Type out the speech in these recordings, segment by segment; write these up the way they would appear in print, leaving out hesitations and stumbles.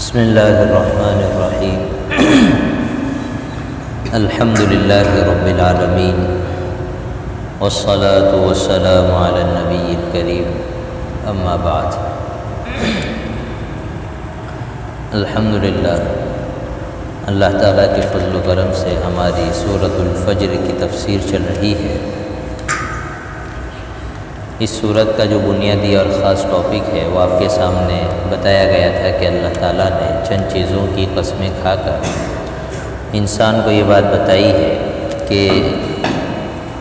بسم اللہ الرحمن الرحیم الحمد للہ رب العالمین والصلاة والسلام علی النبی الکریم اما بعد۔ الحمدللہ اللہ تعالیٰ کے فضل و کرم سے ہماری سورۃ الفجر کی تفسیر چل رہی ہے۔ اس سورت کا جو بنیادی اور خاص ٹاپک ہے وہ آپ کے سامنے بتایا گیا تھا کہ اللہ تعالیٰ نے چند چیزوں کی قسمیں کھا کر انسان کو یہ بات بتائی ہے کہ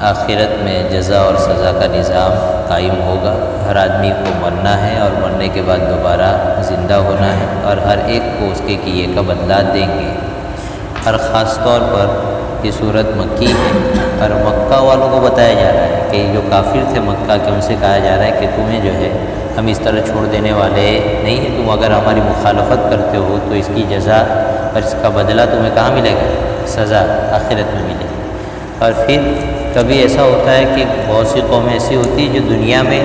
آخرت میں جزا اور سزا کا نظام قائم ہوگا، ہر آدمی کو مرنا ہے اور مرنے کے بعد دوبارہ زندہ ہونا ہے، اور ہر ایک کو اس کے کیے کا بدلہ دیں گے۔ اور خاص طور پر یہ سورت مکی ہے اور مکہ والوں کو بتایا جا رہا ہے کہ جو کافر تھے مکہ کے، ان سے کہا جا رہا ہے کہ تمہیں جو ہے ہم اس طرح چھوڑ دینے والے نہیں ہیں، تم اگر ہماری مخالفت کرتے ہو تو اس کی جزا اور اس کا بدلہ تمہیں کہاں ملے گا؟ سزا آخرت میں ملے گی۔ اور پھر کبھی ایسا ہوتا ہے کہ بہت سی قومیں ایسی ہوتی ہیں جو دنیا میں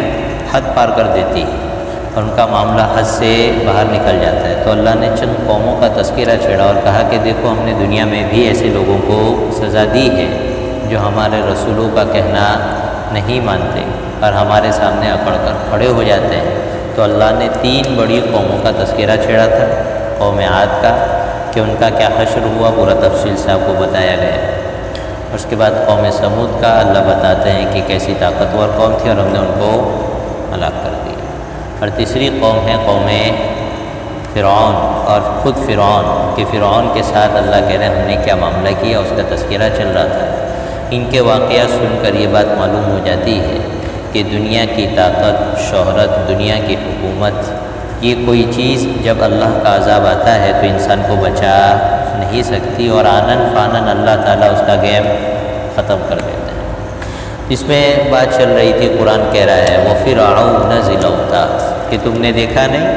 حد پار کر دیتی ہے اور ان کا معاملہ حد سے باہر نکل جاتا ہے، تو اللہ نے چند قوموں کا تذکرہ چھیڑا اور کہا کہ دیکھو ہم نے دنیا میں بھی ایسے لوگوں کو سزا دی ہے جو ہمارے رسولوں کا کہنا نہیں مانتے اور ہمارے سامنے اکڑ کر کھڑے ہو جاتے ہیں۔ تو اللہ نے تین بڑی قوموں کا تذکرہ چھیڑا تھا۔ قوم عاد کا کہ ان کا کیا حشر ہوا پورا تفصیل سے آپ کو بتایا گیا، اور اس کے بعد قوم سمود کا اللہ بتاتے ہیں کہ کیسی طاقتور قوم تھی اور ہم نے ان کو ہلاک کر دیا۔ اور تیسری قوم ہے قوم فرعون، اور خود فرعون کہ فرعون کے ساتھ اللہ کہہ رہے ہیں ہم نے کیا معاملہ کیا، اس کا تذکرہ چل رہا تھا۔ ان کے واقعات سن کر یہ بات معلوم ہو جاتی ہے کہ دنیا کی طاقت، شہرت، دنیا کی حکومت، یہ کوئی چیز جب اللہ کا عذاب آتا ہے تو انسان کو بچا نہیں سکتی، اور آنن فانن اللہ تعالیٰ اس کا گیم ختم کر دیتا ہے۔ اس میں بات چل رہی تھی، قرآن کہہ رہا ہے وَفِرْعَوْنَ ذِی الْأَوْتَادِ کہ تم نے دیکھا نہیں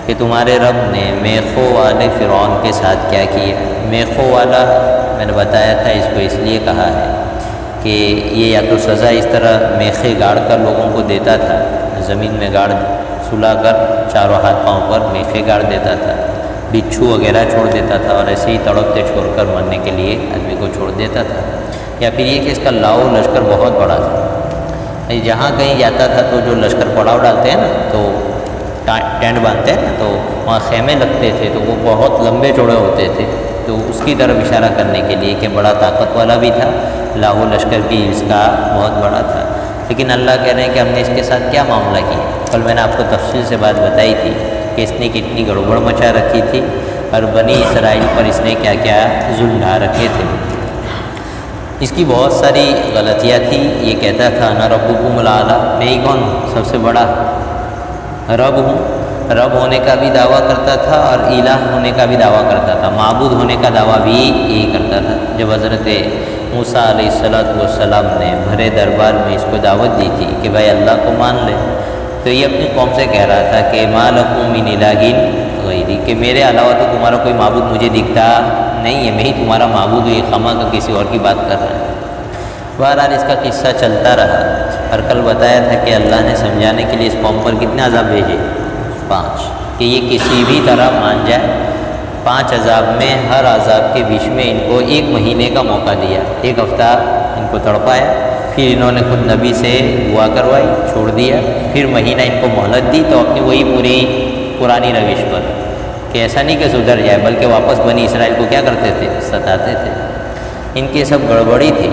کہ تمہارے رب نے میخوں والے فرعون کے ساتھ کیا کیا۔ میخوں والا میں نے بتایا تھا، اس کو اس لیے کہا ہے کہ یہ یا تو سزا اس طرح میخیں گاڑ کر لوگوں کو دیتا تھا، زمین میں گاڑ سلا کر چاروں ہاتھ پاؤں پر میخیں گاڑ دیتا تھا، بچھو وغیرہ چھوڑ دیتا تھا، اور ایسے ہی تڑپتے چھوڑ کر مرنے کے لیے آدمی کو چھوڑ دیتا تھا۔ یا پھر یہ کہ اس کا لاؤ لشکر بہت بڑا تھا، جہاں کہیں جاتا تھا تو جو لشکر پڑاؤ ڈالتے ہیں نا تو ٹینٹ باندھتے ہیں نا، تو وہاں خیمے لگتے تھے تو وہ بہت لمبے چوڑے ہوتے تھے، تو اس کی طرف اشارہ کرنے کے لیے کہ بڑا طاقت والا بھی تھا، لاہو لشکر بھی اس کا بہت بڑا تھا۔ لیکن اللہ کہہ رہے ہیں کہ ہم نے اس کے ساتھ کیا معاملہ کیا۔ کل میں نے آپ کو تفصیل سے بات بتائی تھی کہ اس نے کتنی گڑبڑ مچا رکھی تھی اور بنی اسرائیل پر اس نے کیا کیا ظلم ڈھا رکھے تھے۔ اس کی بہت ساری غلطیاں تھیں۔ یہ کہتا تھا انا ربکم الاعلیٰ، میں ہی کون ہوں؟ سب سے بڑا رب ہوں۔ رب ہونے کا بھی دعویٰ کرتا تھا اور الہ ہونے کا بھی دعویٰ کرتا تھا، معبود ہونے کا دعویٰ بھی یہی کرتا تھا۔ جب حضرت موسیٰ علیہ السلام نے بھرے دربار میں اس کو دعوت دی تھی کہ بھائی اللہ کو مان لے، تو یہ اپنی قوم سے کہہ رہا تھا کہ ما لکم من الہ غیری کہ میرے علاوہ تو تمہارا کوئی معبود مجھے دکھتا نہیں ہے، میں ہی تمہارا معبود ہوں، یہ خما کا کسی اور کی بات کر رہا ہے۔ بہرحال اس کا قصہ چلتا رہا، اور کل بتایا تھا کہ اللہ نے سمجھانے کے لیے اس قوم پر کتنے عذاب بھیجے؟ 5، کہ یہ کسی بھی طرح مان جائے۔ 5 عذاب میں ہر عذاب کے بیچ میں ان کو 1 مہینے کا موقع دیا، 1 ہفتہ ان کو تڑپایا، پھر انہوں نے خود نبی سے دعا کروائی، چھوڑ دیا، پھر مہینہ ان کو مہلت دی، تو اپنی وہی پوری پرانی روش پر کہ ایسا نہیں کہ سدھر جائے، بلکہ واپس بنی اسرائیل کو کیا کرتے تھے؟ ستاتے تھے۔ ان کی سب گڑبڑی تھی۔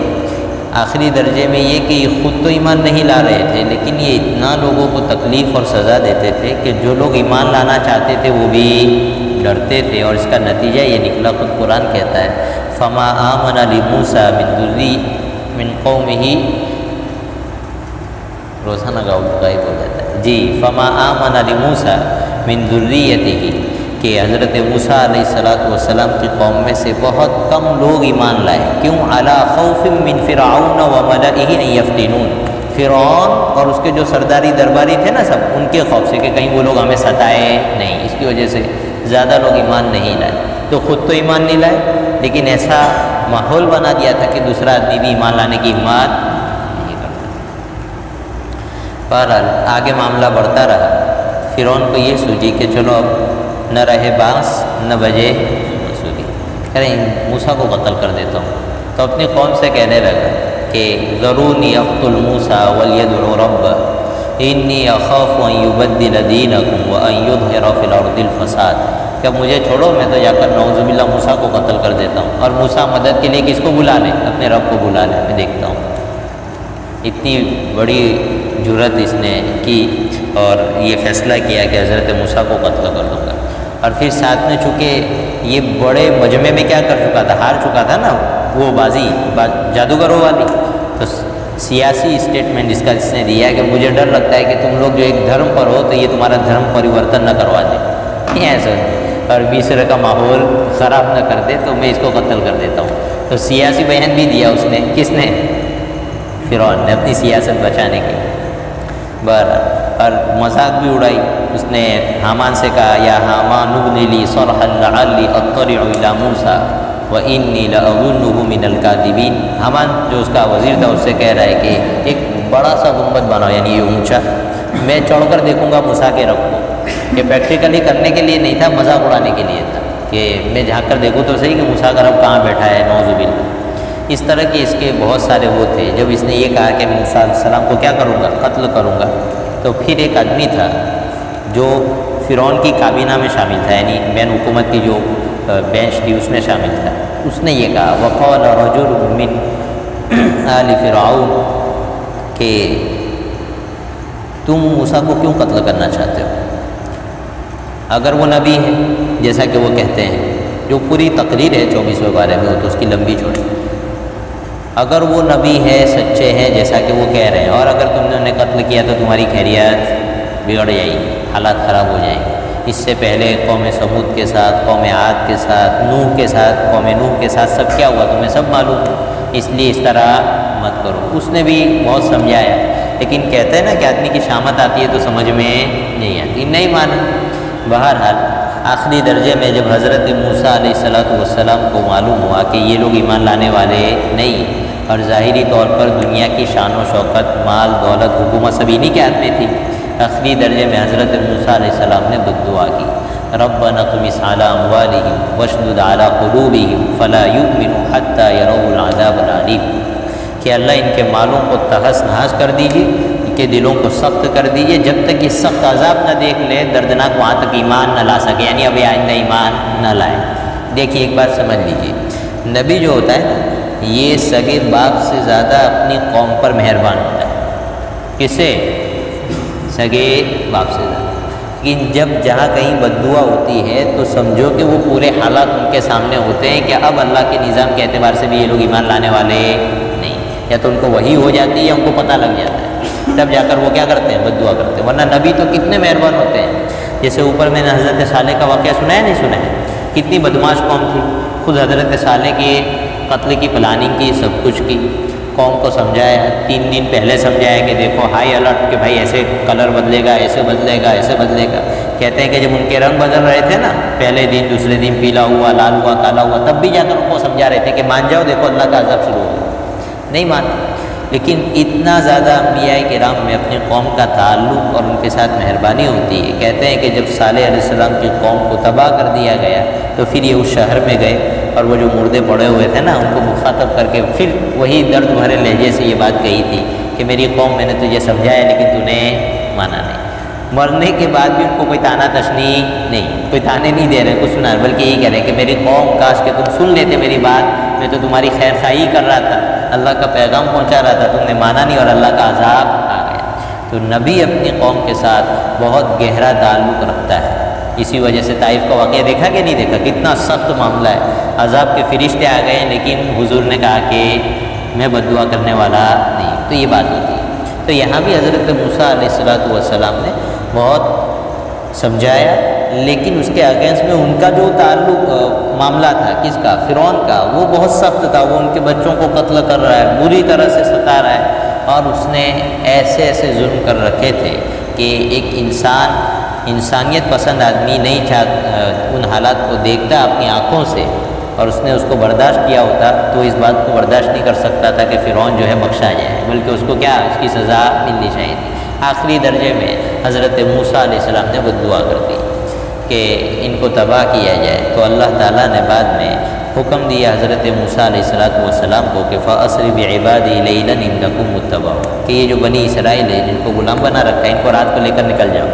آخری درجے میں یہ کہ یہ خود تو ایمان نہیں لا رہے تھے، لیکن یہ اتنا لوگوں کو تکلیف اور سزا دیتے تھے کہ جو لوگ ایمان لانا چاہتے تھے وہ بھی ڈرتے تھے، اور اس کا نتیجہ یہ نکلا، خود قرآن کہتا ہے فما آمن لموسیٰ من قومہ، روزانہ غائب ہو جاتا ہے جی، فما آمن لموسیٰ من ذریتہ کہ حضرت موسیٰ علیہ السلام کی قوم میں سے بہت کم لوگ ایمان لائے۔ کیوں؟ علی خوف من فرعون وملئہ ان یفتنون، فرعون اور اس کے جو سرداری درباری تھے نا سب، ان کے خوف سے کہ کہیں وہ لوگ ہمیں ستائے نہیں، اس کی وجہ سے زیادہ لوگ ایمان نہیں لائے۔ تو خود تو ایمان نہیں لائے، لیکن ایسا ماحول بنا دیا تھا کہ دوسرا آدمی بھی ایمان لانے کی ہمت نہیں کرتا۔ بہرحال آگے معاملہ بڑھتا رہا۔ فرعون کو یہ سوچی کہ چلو اب نہ رہے بانس نہ بجے بانسری، کہہ رہے موسیٰ کو قتل کر دیتا ہوں۔ تو اپنی قوم سے کہنے لگا کہ ذرونی اقتل موسیٰ ولیدع ربہ انی اخاف ان یبدل دینکم وان یظہر فی الارض الفساد، کہ اب مجھے چھوڑو، میں تو جا کر نعوذ باللہ موسیٰ کو قتل کر دیتا ہوں، اور موسیٰ مدد کے لیے کس کو بلا لیں؟ اپنے رب کو بلا لیں، میں دیکھتا ہوں۔ اتنی بڑی جرأت اس نے کی اور یہ فیصلہ کیا کہ حضرت موسیٰ کو قتل کر دوں گا۔ اور پھر ساتھ میں چونکہ یہ بڑے مجمع میں کیا کر چکا تھا، ہار چکا تھا نا وہ بازی جادوگروں والی، تو سیاسی اسٹیٹمنٹ اس کا اس نے دیا کہ مجھے ڈر لگتا ہے کہ تم لوگ جو ایک دھرم پر ہو تو یہ تمہارا دھرم پریورتن نہ کروا دے، نہیں ایسا، اور مصر کا ماحول خراب نہ کر دے، تو میں اس کو قتل کر دیتا ہوں۔ تو سیاسی بیان بھی دیا اس نے، کس نے؟ فرعون نے، اپنی سیاست بچانے کے لیے۔ اور مذاق بھی اڑائی، اس نے حامان سے کہا یا حامان ابن لی صرحا لعلی اطلع الی موسیٰ وانی لاظنہ من الکاذبین۔ حامان جو اس کا وزیر تھا اس سے کہہ رہا ہے کہ ایک بڑا سا گنبد بناؤ، یعنی یہ اونچا، میں چڑھ کر دیکھوں گا موسیٰ کے رب کو۔ یہ پریکٹیکلی کرنے کے لیے نہیں تھا، مذاق اڑانے کے لیے تھا کہ میں جھانک کر دیکھوں تو صحیح کہ موسیٰ کا رب کہاں بیٹھا ہے، نعوذ باللہ۔ اس طرح کے اس کے بہت سارے وہ تھے۔ جب اس نے یہ کہا کہ موسیٰ علیہ السلام کو کیا کروں گا، قتل کروں گا، تو پھر ایک آدمی تھا جو فرعون کی کابینہ میں شامل تھا، یعنی مین حکومت کی جو بینچ تھی اس میں شامل تھا، اس نے یہ کہا وقال رجل من آل فرعون کہ تم موسیٰ کو کیوں قتل کرنا چاہتے ہو؟ اگر وہ نبی ہے جیسا کہ وہ کہتے ہیں، جو پوری تقریر ہے 24ویں پارے میں، وہ تو اس کی لمبی چوڑی، اگر وہ نبی ہے، سچے ہیں جیسا کہ وہ کہہ رہے ہیں، اور اگر تم نے انہیں قتل کیا تو تمہاری خیریت بگڑ جائے گی، حالات خراب ہو جائیں گے۔ اس سے پہلے قوم سمود کے ساتھ، قوم عاد کے ساتھ، نوح کے ساتھ، قوم نوح کے ساتھ سب کیا ہوا تمہیں سب معلوم ہے، اس لیے اس طرح مت کرو۔ اس نے بھی بہت سمجھایا، لیکن کہتے ہیں نا کہ آدمی کی شامت آتی ہے تو سمجھ میں نہیں آتی، نہیں مانا۔ بہرحال آخری درجے میں جب حضرت موسیٰ علیہ السلام کو معلوم ہوا کہ یہ لوگ ایمان لانے والے نہیں، اور ظاہری طور پر دنیا کی شان و شوکت، مال دولت، حکومت سب انہی کے ہاتھ میں تھی، آخری درجے میں حضرت موسیٰ علیہ السلام نے دعا کی ربنا اطمس علی اموالہم واشدد علی قلوبہم فلا یؤمنوا حتی یروا العذاب العلیم، کہ اللہ ان کے مالوں کو تہس نہس کر دیجیے، ان کے دلوں کو سخت کر دیجیے، جب تک یہ سخت عذاب نہ دیکھ لے، دردناک وہاں تک ایمان نہ لا سکے، یعنی ابھی آئندہ ایمان نہ لائے۔ دیکھیے ایک بات سمجھ لیجیے، نبی جو ہوتا ہے نا یہ سگے باپ سے زیادہ اپنی قوم پر مہربان ہوتا ہے۔ کس سے؟ سگے باپ سے زیادہ۔ لیکن جب جہاں کہیں بد دعا ہوتی ہے تو سمجھو کہ وہ پورے حالات ان کے سامنے ہوتے ہیں کہ اب اللہ کے نظام کے اعتبار سے بھی یہ لوگ ایمان لانے والے نہیں، یا تو ان کو وحی ہو جاتی ہے یا ان کو پتہ لگ جاتا ہے، تب جا کر وہ کیا کرتے ہیں، بد دعا کرتے ہیں۔ ورنہ نبی تو کتنے مہربان ہوتے ہیں، جیسے اوپر میں نے حضرت صالح کا واقعہ سنا ہے نہیں سنا ہے، کتنی بدماش قوم تھی، خود حضرت صالح کے قتل کی پلاننگ کی، سب کچھ کی، قوم کو سمجھایا، 3 دن پہلے سمجھایا کہ دیکھو ہائی الرٹ کہ بھائی ایسے کلر بدلے گا، ایسے بدلے گا، ایسے بدلے گا۔ کہتے ہیں کہ جب ان کے رنگ بدل رہے تھے نا، پہلے دن دوسرے دن پیلا ہوا، لال ہوا، کالا ہوا، تب بھی جا کر ان کو سمجھا رہے تھے کہ مان جاؤ، دیکھو اللہ کا عذاب شروع ہو گیا، نہیں مانتے۔ لیکن اتنا زیادہ انبیاء کرام میں اپنی قوم کا تعلق اور ان کے ساتھ مہربانی ہوتی ہے۔ کہتے ہیں کہ جب صالح علیہ السلام کی قوم کو تباہ کر دیا گیا تو پھر یہ اس شہر میں گئے اور وہ جو مردے پڑے ہوئے تھے نا ان کو مخاطب کر کے پھر وہی درد بھرے لہجے سے یہ بات کہی تھی کہ میری قوم میں نے تجھے سمجھایا لیکن تو نے مانا نہیں۔ مرنے کے بعد بھی ان کو کوئی تانا تشنی نہیں، کوئی تانے نہیں دے رہے، کچھ سنا، بلکہ یہی کہہ رہے ہیں کہ میری قوم کاش کہ تم سن لیتے میری بات، میں تو تمہاری خیر خواہی کر رہا تھا، اللہ کا پیغام پہنچا رہا تھا، تم نے مانا نہیں اور اللہ کا عذاب آ گیا۔ تو نبی اپنی قوم کے ساتھ بہت گہرا تعلق رکھتا ہے، اسی وجہ سے طائف کا واقعہ دیکھا کہ نہیں دیکھا، کتنا سخت معاملہ ہے، عذاب کے فرشتے آ گئے لیکن حضور نے کہا کہ میں بد دعا کرنے والا نہیں۔ تو یہ بات ہوتی ہے۔ تو یہاں بھی حضرت موسیٰ علیہ السلام نے بہت سمجھایا، لیکن اس کے اگینسٹ میں ان کا جو تعلق معاملہ تھا کس کا، فرعون کا، وہ بہت سخت تھا۔ وہ ان کے بچوں کو قتل کر رہا ہے، بری طرح سے ستا رہا ہے، اور اس نے ایسے ایسے ظلم کر رکھے تھے کہ ایک انسانیت پسند آدمی نہیں ان حالات کو دیکھتا اپنی آنکھوں سے، اور اس نے اس کو برداشت کیا ہوتا تو اس بات کو برداشت نہیں کر سکتا تھا کہ فرعون جو ہے بخشا جائے، بلکہ اس کو کیا، اس کی سزا ملنی چاہیے تھی۔ آخری درجے میں حضرت موسیٰ علیہ السلام نے بد دعا کر دی۔ کہ ان کو تباہ کیا جائے، تو اللہ تعالیٰ نے بعد میں حکم دیا حضرت موسیٰ علیہ السلام کو کہ فَأَسْرِ بِعِبَادِي لَيْلًا إِنَّكُمْ مُتَّبَعُونَ، کہ یہ جو بنی اسرائیل ہے جن کو غلام بنا رکھا ہے، ان کو رات کو لے کر نکل جاؤ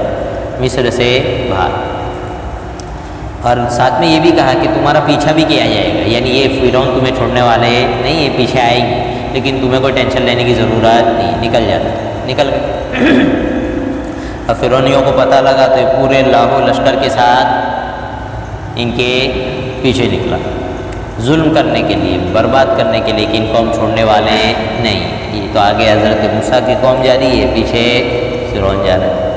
مصر سے باہر۔ اور ساتھ میں یہ بھی کہا کہ تمہارا پیچھا بھی کیا جائے گا، یعنی یہ فرعون تمہیں چھوڑنے والے نہیں، یہ پیچھے آئیں گے، لیکن تمہیں کوئی ٹینشن لینے کی ضرورت نہیں، نکل جاتا، نکل گئے۔ اب فرعونیوں کو پتہ لگا تو پورے لاکھوں لشکر کے ساتھ ان کے پیچھے نکلا، ظلم کرنے کے لیے، برباد کرنے کے لیے، کہ ان قوم چھوڑنے والے نہیں۔ یہ تو آگے حضرت موسیٰ کی قوم جا رہی ہے، پیچھے فرعون جا رہا ہے۔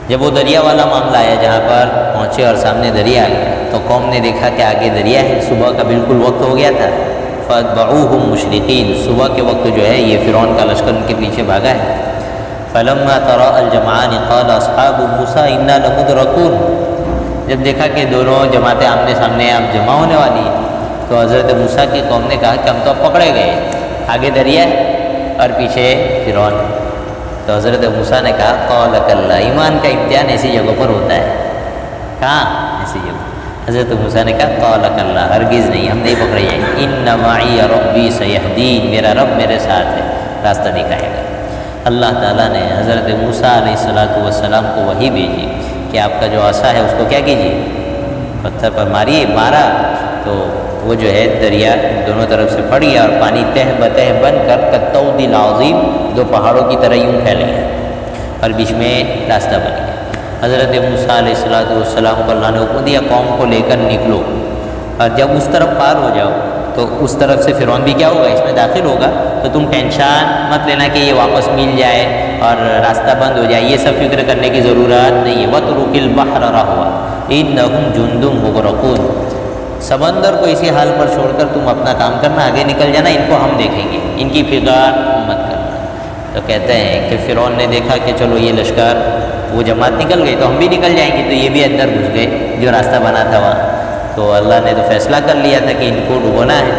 جب وہ دریا والا معاملہ آیا جہاں پر پہنچے اور سامنے دریا آیا تو قوم نے دیکھا کہ آگے دریا ہے، صبح کا بالکل وقت ہو گیا تھا۔ فَأَتْبَعُوهُمْ مُشْرِقِينَ، صبح کے وقت جو ہے یہ فرعون کا لشکر ان کے پیچھے بھاگا ہے۔ فَلَمَّا تَرَاءَ الْجَمْعَانِ قَالَ أَصْحَابُ مُوسَىٰ إِنَّا لَمُدْرَكُونَ، جب دیکھا کہ دونوں جماعتیں آمنے سامنے اب جمع ہونے والی ہیں تو حضرت موسیٰ کی قوم نے کہا کہ ہم تو اب پکڑے گئے، آگے دریا ہے اور پیچھے فرعون۔ تو حضرت موسیٰ نے کہا قَالَ كَلَّا، ایمان کا امتحان ایسی جگہوں پر ہوتا ہے۔ کہاں؟ ایسی جگہ۔ حضرت موسیٰ نے کہا قَالَ كَلَّا، ہرگز نہیں، ہم نہیں پکڑے جائیں گے۔ إِنَّ مَعِيَ رَبِّي سَيَهْدِينِ، میرا رب میرے ساتھ ہے، راستہ دکھائے گا۔ اللہ تعالیٰ نے حضرت موسیٰ علیہ السلام کو وحی بھیجی کہ آپ کا جو عصا ہے اس کو کیا کیجیے، پتھر پر ماریے، مارا تو وہ جو ہے دریا دونوں طرف سے پھٹ گیا اور پانی تہ بتہ بن کر کالطود العظیم، دو پہاڑوں کی طرح یوں پھیل گیا اور بیچ میں راستہ بن گیا۔ حضرت موسیٰ علیہ السلام کو اللہ نے حکم دیا قوم کو لے کر نکلو، اور جب اس طرف پار ہو جاؤ تو اس طرف سے فرعون بھی کیا ہوگا، اس میں داخل ہوگا، تو تم ٹینشن مت لینا کہ یہ واپس مل جائے اور راستہ بند ہو جائے، یہ سب فکر کرنے کی ضرورت نہیں ہے۔ وَاتْرُكِ الْبَحْرَ رَهْوًا إِنَّهُمْ جُندٌ مُغْرَقُونَ، سمندر کو اسی حال پر چھوڑ کر تم اپنا کام کرنا، آگے نکل جانا، ان کو ہم دیکھیں گے، ان کی فکر مت کرنا۔ تو کہتے ہیں کہ فرعون نے دیکھا کہ چلو یہ لشکر وہ جماعت نکل گئی تو ہم بھی نکل جائیں گے، تو یہ بھی اندر گھس گئے جو راستہ بنا تھا وہاں۔ تو اللہ نے تو فیصلہ کر لیا تھا کہ ان کو ڈبونا ہے،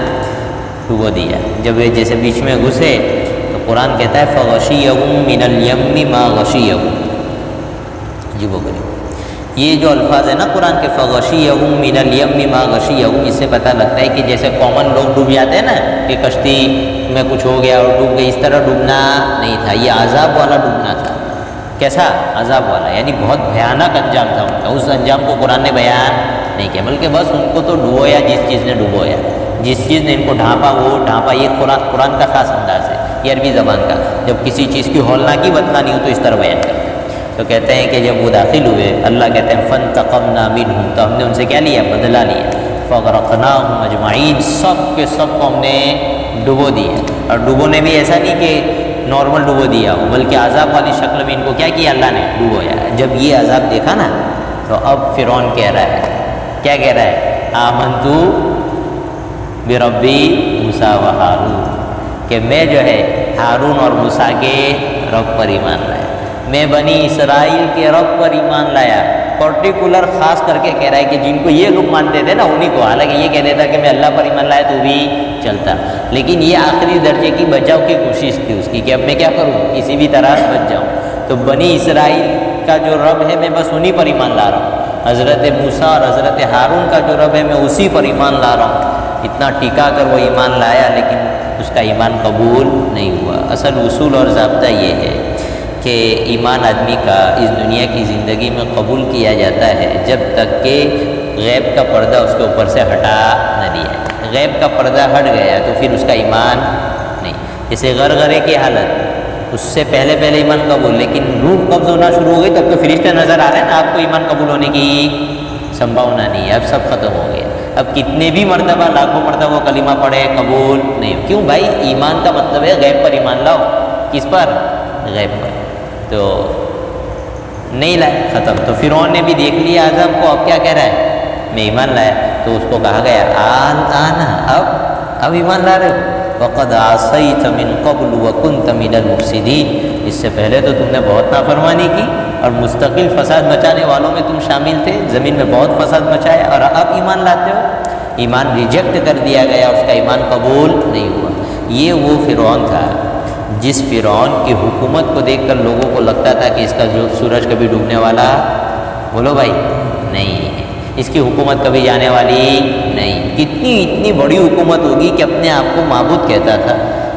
ڈبو دیا۔ جب یہ جیسے بیچ میں گھسے تو قرآن کہتا ہے فَغَشِيَهُم مِّنَ الْيَمِّ مَا غَشِيَهُم، جی وہ کریں، یہ جو الفاظ ہے نا قرآن کے فَغَشِيَهُم مِّنَ الْيَمِّ مَا غَشِيَهُم، اس سے پتہ لگتا ہے کہ جیسے کامن لوگ ڈوب جاتے ہیں نا کہ کشتی میں کچھ ہو گیا اور ڈوب گئی، اس طرح ڈوبنا نہیں تھا، یہ عذاب والا ڈوبنا تھا۔ کیسا؟ عذاب والا، یعنی بہت بھیانک انجام تھا ان کا۔ اس انجام کو قرآن نے بیان نہیں کیا، بلکہ بس ان کو تو ڈبویا، جس چیز نے ڈبویا، جس چیز نے ان کو ڈھانپا وہ ڈھانپا۔ یہ قرآن کا خاص انداز ہے، یہ عربی زبان کا، جب کسی چیز کی ہولناکی بتلانی ہو تو اس طرح بیان کرتے ہیں۔ تو کہتے ہیں کہ جب وہ داخل ہوئے، اللہ کہتے ہیں فَانْتَقَمْنَا مِنْهُمْ، تو ہم نے ان سے کیا لیا؟ بدلہ لیا۔ فَأَغْرَقْنَاهُمْ أَجْمَعِينَ، سب کے سب کو ہم نے ڈبو دیا، اور ڈبونے بھی ایسا نہیں کہ نارمل ڈبو دیا ہو، بلکہ عذاب والی شکل میں ان کو کیا کیا اللہ نے؟ ڈبویا۔ جب یہ عذاب دیکھا نا تو اب فرعون کہہ رہا ہے، کیا کہہ رہا ہے؟ آمنتو بربی موسیٰ و ہارون، کہ میں جو ہے ہارون اور موسیٰ کے رب پر ایمان لایا، میں بنی اسرائیل کے رب پر ایمان لایا۔ پرٹیکولر خاص کر کے کہہ رہا ہے کہ جن کو یہ لوگ مانتے تھے نا انہی کو، حالانکہ یہ کہہ دیتا کہ میں اللہ پر ایمان لایا تو بھی چلتا، لیکن یہ آخری درجے کی بچاؤ کی کوشش تھی اس کی کہ اب میں کیا کروں، کسی بھی طرح بچ جاؤں۔ تو بنی اسرائیل کا جو رب ہے میں بس انہی پر ایمان لا رہا ہوں، حضرت موسیٰ اور حضرت ہارون کا جو رب ہے میں اسی پر ایمان لا رہا ہوں۔ اتنا ٹھیکا کر وہ ایمان لایا، لیکن اس کا ایمان قبول نہیں ہوا۔ اصل اصول اور ضابطہ یہ ہے کہ ایمان آدمی کا اس دنیا کی زندگی میں قبول کیا جاتا ہے جب تک کہ غیب کا پردہ اس کے اوپر سے ہٹا نہ دیا ہے۔ غیب کا پردہ ہٹ گیا تو پھر اس کا ایمان نہیں۔ جیسے غرغرے کی حالت، اس سے پہلے ایمان قبول، لیکن روح قبض ہونا شروع ہو گئی تب تو فرشتے نظر آ رہے ہیں نا، آپ کو ایمان قبول ہونے کی سمبھاونا نہیں ہے، اب سب ختم ہو گیا۔ اب کتنے بھی مرتبہ، لاکھوں مرتبہ کلمہ پڑھے قبول نہیں۔ کیوں بھائی؟ ایمان کا مطلب ہے غیب پر ایمان لاؤ۔ کس پر؟ غیب پر۔ تو نہیں لائے، ختم۔ تو فرعون نے بھی دیکھ لیا عذاب کو، اب کیا کہہ رہا ہے؟ میں ایمان لایا۔ تو اس کو کہا گیا آنا، اب ایمان لا رہے ہو؟ وَقَدْ عَصَيْتَ مِن قَبْلُ وَكُنْتَ مِنَ الْمُفْسِدِينَ، اس سے پہلے تو تم نے بہت نافرمانی کی اور مستقل فساد مچانے والوں میں تم شامل تھے، زمین میں بہت فساد مچایا، اور اب ایمان لاتے ہو؟ ایمان ریجیکٹ کر دیا گیا، اس کا ایمان قبول نہیں ہوا۔ یہ وہ فرعون تھا جس فرعون کی حکومت کو دیکھ کر لوگوں کو لگتا تھا کہ اس کا جو سورج کبھی ڈوبنے والا بولو بھائی نہیں ہے، اس کی حکومت کبھی جانے والی نہیں۔ اتنی بڑی حکومت ہوگی کہ اپنے آپ کو معبود کہتا تھا،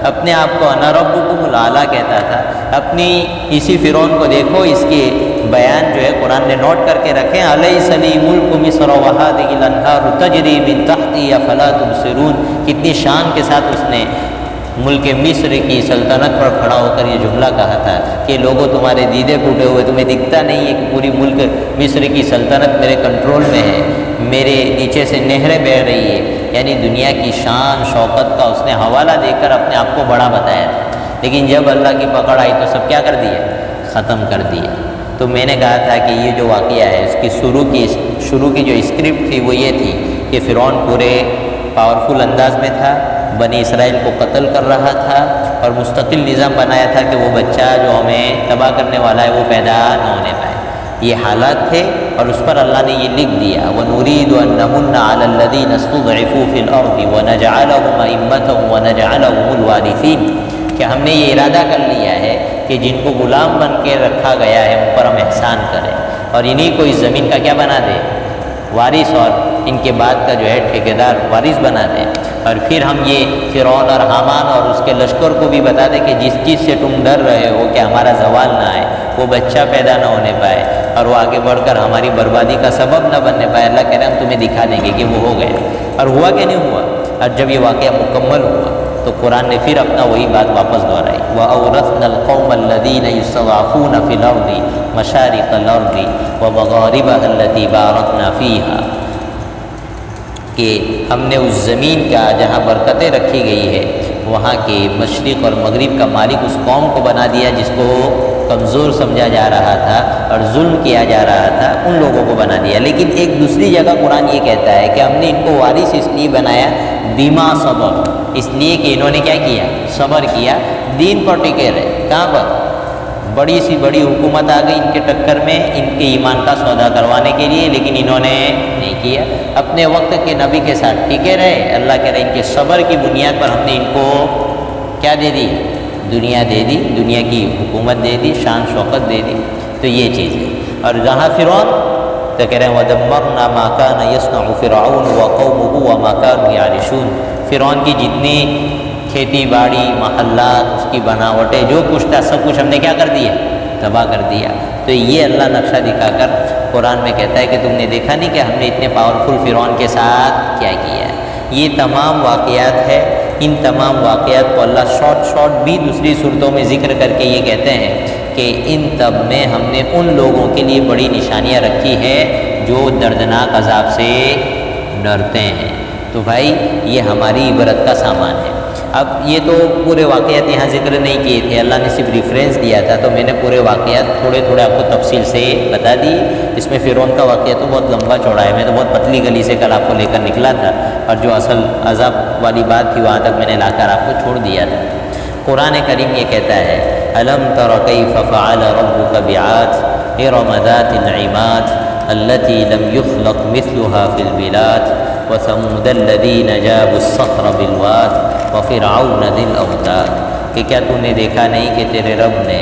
اپنے آپ کو انا ربکم الاعلیٰ کہتا تھا۔ اپنی اسی فرعون کو دیکھو، اس کے بیان جو ہے قرآن نے نوٹ کر کے رکھے، الیس لی ملک مصر وہذہ الانہار تجری من تحتی افلا تبصرون۔ کتنی شان کے ساتھ اس نے ملک مصر کی سلطنت پر کھڑا ہو کر یہ جملہ کہا تھا کہ لوگوں تمہارے دیدے ٹوٹے ہوئے، تمہیں دکھتا نہیں ہے کہ پوری ملک مصر کی سلطنت میرے کنٹرول میں ہے، میرے نیچے سے نہریں بہہ رہی ہے۔ یعنی دنیا کی شان شوکت کا اس نے حوالہ دے کر اپنے آپ کو بڑا بتایا تھا، لیکن جب اللہ کی پکڑ آئی تو سب کیا کر دیا؟ ختم کر دیا۔ تو میں نے کہا تھا کہ یہ جو واقعہ ہے اس کی شروع کی جو اسکرپٹ تھی وہ یہ تھی کہ فرعون پورے پاورفل انداز میں تھا، بنی اسرائیل کو قتل کر رہا تھا اور مستقل نظام بنایا تھا کہ وہ بچہ جو ہمیں تباہ کرنے والا ہے وہ پیدا نہ ہونے پائے۔ یہ حالات تھے اور اس پر اللہ نے یہ لکھ دیا وَنُرِيدُ أَن نَّمُنَّ عَلَى الَّذِينَ اسْتُضْعِفُوا فِي الْأَرْضِ وَنَجْعَلَهُمْ أَئِمَّةً وَنَجْعَلَهُمُ الْوَارِثِينَ کہ ہم نے یہ ارادہ کر لیا ہے کہ جن کو غلام بن کے رکھا گیا ہے ان پر ہم احسان کریں اور انہی کو اس زمین کا کیا بنا دیں؟ وارث، اور ان کے بعد کا جو ہے ٹھیکیدار وارث بنا دیں۔ اور پھر ہم یہ فرعون اور حامان اور اس کے لشکر کو بھی بتا دیں کہ جس چیز سے تم ڈر رہے ہو کہ ہمارا زوال نہ آئے، وہ بچہ پیدا نہ ہونے پائے اور وہ آگے بڑھ کر ہماری بربادی کا سبب نہ بننے پائے، اللہ کہہ رہے ہیں ہم تمہیں دکھا دیں گے کہ وہ ہو گئے۔ اور ہوا کہ نہیں ہوا؟ اور جب یہ واقعہ مکمل ہوا تو قرآن نے پھر اپنا وہی بات واپس دہرائی وَأَوْرَثْنَا الْقَوْمَ الَّذِينَ يُسْتَضْعَفُونَ فِي الْأَرْضِ مَشَارِقَ الْأَرْضِ وَمَغَارِبَهَا الَّتِي بَارَكْنَا فِيهَا کہ ہم نے اس زمین کا جہاں برکتیں رکھی گئی ہے وہاں کے مشرق اور مغرب کا مالک اس قوم کو بنا دیا جس کو کمزور سمجھا جا رہا تھا اور ظلم کیا جا رہا تھا، ان لوگوں کو بنا دیا۔ لیکن ایک دوسری جگہ قرآن یہ کہتا ہے کہ ہم نے ان کو وارث اس لیے بنایا بیما صبر، اس لیے کہ انہوں نے کیا کیا؟ صبر کیا، دین پر ٹکے رہے۔ کہاں پر؟ بڑی سی بڑی حکومت آ گئی ان کے ٹکر میں ان کے ایمان کا سودا کروانے کے لیے، لیکن انہوں نے نہیں کیا، اپنے وقت کے نبی کے ساتھ ٹکے رہے۔ اللہ کہہ رہے ہیں ان کے صبر کی بنیاد پر ہم نے ان کو کیا دے دی؟ دنیا دے دی، دنیا کی حکومت دے دی، شان شوکت دے دی۔ تو یہ چیز ہے۔ اور جہاں فرعون تو کہہ رہے ہیں وَدَمَّرْنَا مَا كَانَ يَصْنَعُ فِرْعَوْنُ وَقَوْمُهُ وَمَا كَانُوا يَعْرِشُونَ فرعون کی جتنی کھیتی باڑی، محلات، اس کی بناوٹیں، جو کچھ تھا سب کچھ ہم نے کیا کر دیا؟ تباہ کر دیا۔ تو یہ اللہ نقشہ دکھا کر قرآن میں کہتا ہے کہ تم نے دیکھا نہیں کہ ہم نے اتنے پاورفل فرعون کے ساتھ کیا کیا ہے۔ یہ تمام واقعات ہے، ان تمام واقعات کو اللہ شارٹ بھی دوسری صورتوں میں ذکر کر کے یہ کہتے ہیں کہ ان تب میں ہم نے ان لوگوں کے لیے بڑی نشانیاں رکھی ہیں جو دردناک عذاب سے ڈرتے ہیں۔ تو بھائی یہ ہماری عبرت کا سامان ہے۔ اب یہ تو پورے واقعات یہاں ذکر نہیں کیے تھے، اللہ نے صرف ریفرنس دیا تھا، تو میں نے پورے واقعات تھوڑے آپ کو تفصیل سے بتا دی۔ اس میں فرعون کا واقعہ تو بہت لمبا چوڑا ہے، میں تو بہت پتلی گلی سے کل آپ کو لے کر نکلا تھا، اور جو اصل عذاب والی بات تھی وہاں تک میں نے لا کر آپ کو چھوڑ دیا تھا۔ قرآن کریم یہ کہتا ہے أَلَمْ تَرَ كَيْفَ فَعَلَ رَبُّكَ بِعَادٍ إِرَمَ ذَاتِ الْعِمَادِ الَّتِي لَمْ يُخْلَقْ مِثْلُهَا فِي الْبِلَادِ وَثَمُودَ الَّذِينَ جَابُوا الصَّخْرَ بِالْوَادِ وَفِرْعَوْنَ ذِي الْأَوْتَادِ کہ کیا تو نے دیکھا نہیں کہ تیرے رب نے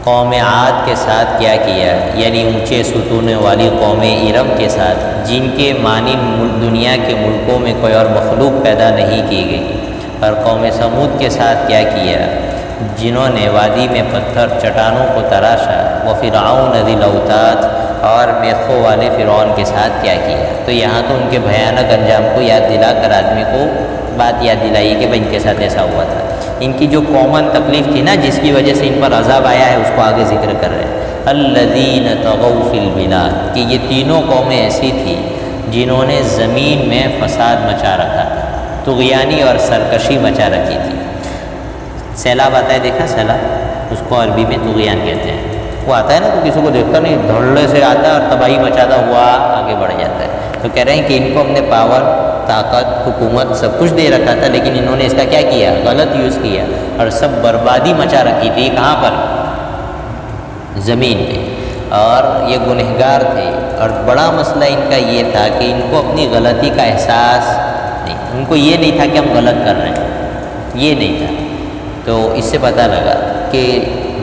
قوم عاد کے ساتھ کیا کیا، یعنی اونچے ستون والی قوم ارم کے ساتھ جن کے مانند دنیا کے ملکوں میں کوئی اور مخلوق پیدا نہیں کی گئی، اور قوم سمود کے ساتھ کیا کیا جنہوں نے وادی میں پتھر چٹانوں کو تراشا، وفرعون ذی الاوتاد اور میخوں والے فرعون کے ساتھ کیا کیا۔ تو یہاں تو ان کے بھیانک انجام کو یاد دلا کر آدمی کو بات یاد دلائی کہ بھائی ان کے ساتھ ایسا ہوا تھا۔ ان کی جو کامن تکلیف تھی نا جس کی وجہ سے ان پر عذاب آیا ہے اس کو آگے ذکر کر رہے ہیں الذین طغوا فی البلاد کہ یہ تینوں قومیں ایسی تھیں جنہوں نے زمین میں فساد مچا رکھا تھا، طغیانی اور سرکشی مچا رکھی تھی۔ سیلاب آتا ہے، دیکھا سیلاب؟ اس کو عربی میں طغیان کہتے ہیں۔ وہ آتا ہے نا تو کسی کو دیکھتا نہیں، دھڑلے سے آتا ہے اور تباہی مچاتا ہوا آگے بڑھ جاتا ہے۔ تو کہہ رہے ہیں کہ ان کو ہم نے پاور، طاقت، حکومت سب کچھ دے رکھا تھا، لیکن انہوں نے اس کا کیا کیا؟ غلط یوز کیا اور سب بربادی مچا رکھی تھی۔ کہاں پر؟ زمین پہ۔ اور یہ گنہگار تھے، اور بڑا مسئلہ ان کا یہ تھا کہ ان کو اپنی غلطی کا احساس نہیں، ان کو یہ نہیں تھا کہ ہم غلط کر رہے ہیں، یہ نہیں تھا۔ تو اس سے پتہ لگا کہ